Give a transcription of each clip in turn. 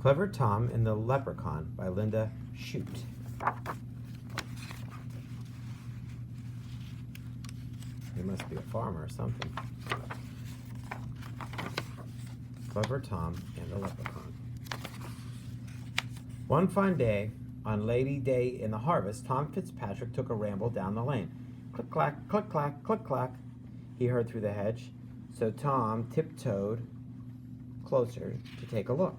Clever Tom and the Leprechaun by Linda Shute. He must be a farmer or something. Clever Tom and the Leprechaun. One fine day, on Lady Day in the harvest, Tom Fitzpatrick took a ramble down the lane. Click-clack, click-clack, click-clack, he heard through the hedge. So Tom tiptoed closer to take a look.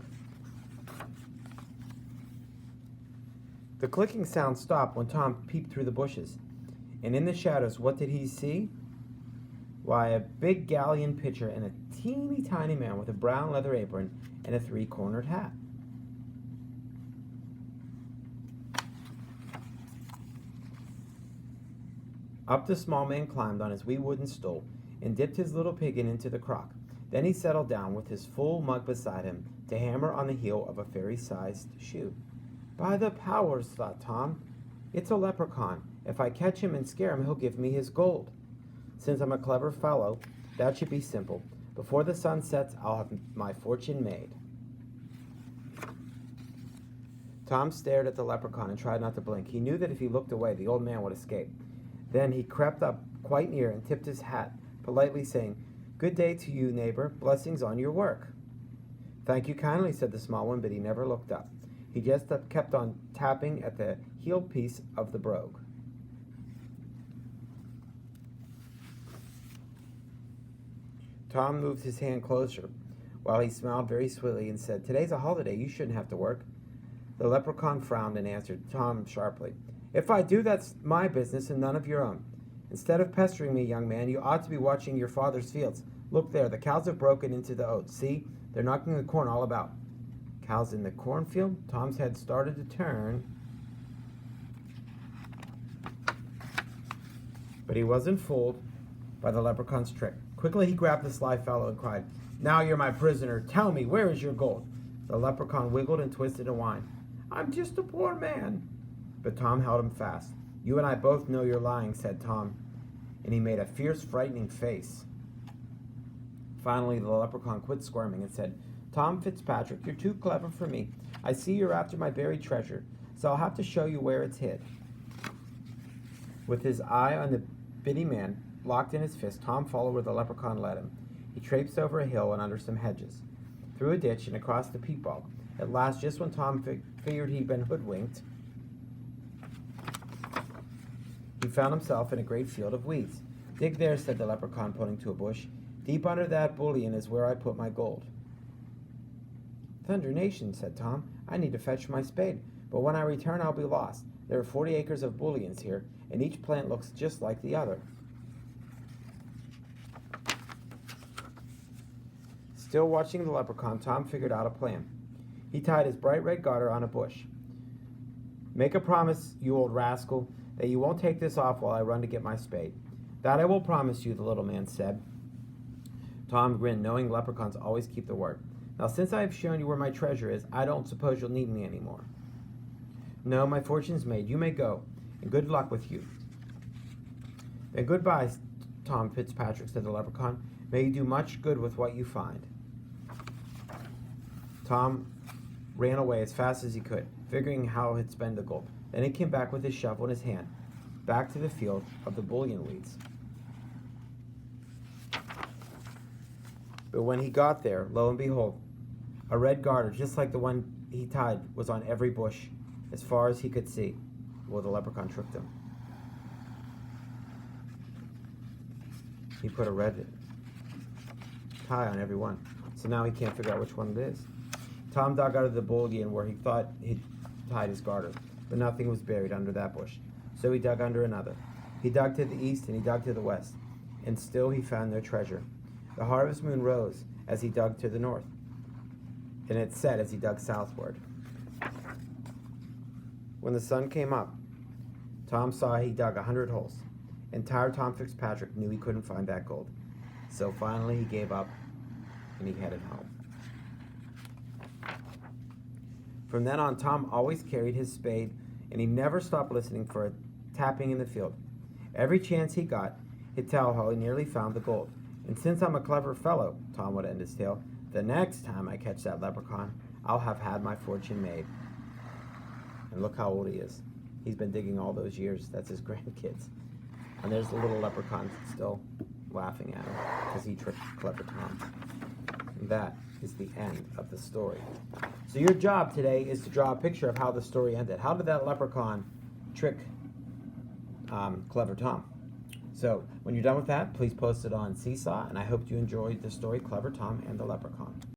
The clicking sound stopped when Tom peeped through the bushes. And in the shadows, what did he see? Why, a big galleon pitcher and a teeny tiny man with a brown leather apron and a three-cornered hat. Up the small man climbed on his wee wooden stool and dipped his little piggin into the crock. Then he settled down with his full mug beside him to hammer on the heel of a fairy-sized shoe. By the powers, thought Tom, it's a leprechaun. If I catch him and scare him, he'll give me his gold. Since I'm a clever fellow, that should be simple. Before the sun sets, I'll have my fortune made. Tom stared at the leprechaun and tried not to blink. He knew that if he looked away, the old man would escape. Then he crept up quite near and tipped his hat, politely saying, "Good day to you, neighbor. Blessings on your work." "Thank you kindly," said the small one, but he never looked up. He just kept on tapping at the heel piece of the brogue. Tom moved his hand closer while he smiled very sweetly and said, "Today's a holiday. You shouldn't have to work." The leprechaun frowned and answered Tom sharply, "If I do, that's my business and none of your own. Instead of pestering me, young man, you ought to be watching your father's fields. Look there, the cows have broken into the oats. See, they're knocking the corn all about." Cows in the cornfield? Tom's head started to turn, but he wasn't fooled by the leprechaun's trick. Quickly he grabbed the sly fellow and cried, "Now you're my prisoner. Tell me, where is your gold?" The leprechaun wiggled and twisted and whined, "I'm just a poor man." But Tom held him fast. "You and I both know you're lying," said Tom, and he made a fierce, frightening face. Finally, the leprechaun quit squirming and said, "Tom Fitzpatrick, you're too clever for me. I see you're after my buried treasure, so I'll have to show you where it's hid." With his eye on the bitty man locked in his fist, Tom followed where the leprechaun led him. He traipsed over a hill and under some hedges, through a ditch and across the peat bog. At last, just when Tom figured he'd been hoodwinked, he found himself in a great field of weeds. "Dig there," said the leprechaun, pointing to a bush. "Deep under that bullion is where I put my gold." "Thunder Nation," said Tom, "I need to fetch my spade, but when I return I'll be lost. There are 40 acres of bullions here, and each plant looks just like the other." Still watching the leprechaun, Tom figured out a plan. He tied his bright red garter on a bush. "Make a promise, you old rascal, that you won't take this off while I run to get my spade." "That I will promise you," the little man said. Tom grinned, knowing leprechauns always keep their word. "Now, since I have shown you where my treasure is, I don't suppose you'll need me anymore." "No, my fortune's made. You may go, and good luck with you." "Then goodbye, Tom Fitzpatrick," said the leprechaun. "May you do much good with what you find." Tom ran away as fast as he could, figuring how he'd spend the gold. Then he came back with his shovel in his hand, back to the field of the bullion weeds. But when he got there, lo and behold, a red garter, just like the one he tied, was on every bush, as far as he could see. Well, the leprechaun tricked him. He put a red tie on every one, so now he can't figure out which one it is. Tom dug out of the bullion where he thought he'd tied his garter, but nothing was buried under that bush. So he dug under another. He dug to the east and he dug to the west, and still he found no treasure. The harvest moon rose as he dug to the north, and it set as he dug southward. When the sun came up, Tom saw he dug 100 holes, and tired Tom Fitzpatrick knew he couldn't find that gold. So finally he gave up, and he headed home. From then on, Tom always carried his spade, and he never stopped listening for a tapping in the field. Every chance he got, he'd tell how he nearly found the gold. "And since I'm a clever fellow," Tom would end his tale, "the next time I catch that leprechaun, I'll have had my fortune made. And look how old he is. He's been digging all those years. That's his grandkids. And there's the little leprechaun still laughing at him because he tricked Clever Tom. And that is the end of the story. So your job today is to draw a picture of how the story ended. How did that leprechaun trick Clever Tom? So when you're done with that, please post it on Seesaw, and I hope you enjoyed the story Clever Tom and the Leprechaun.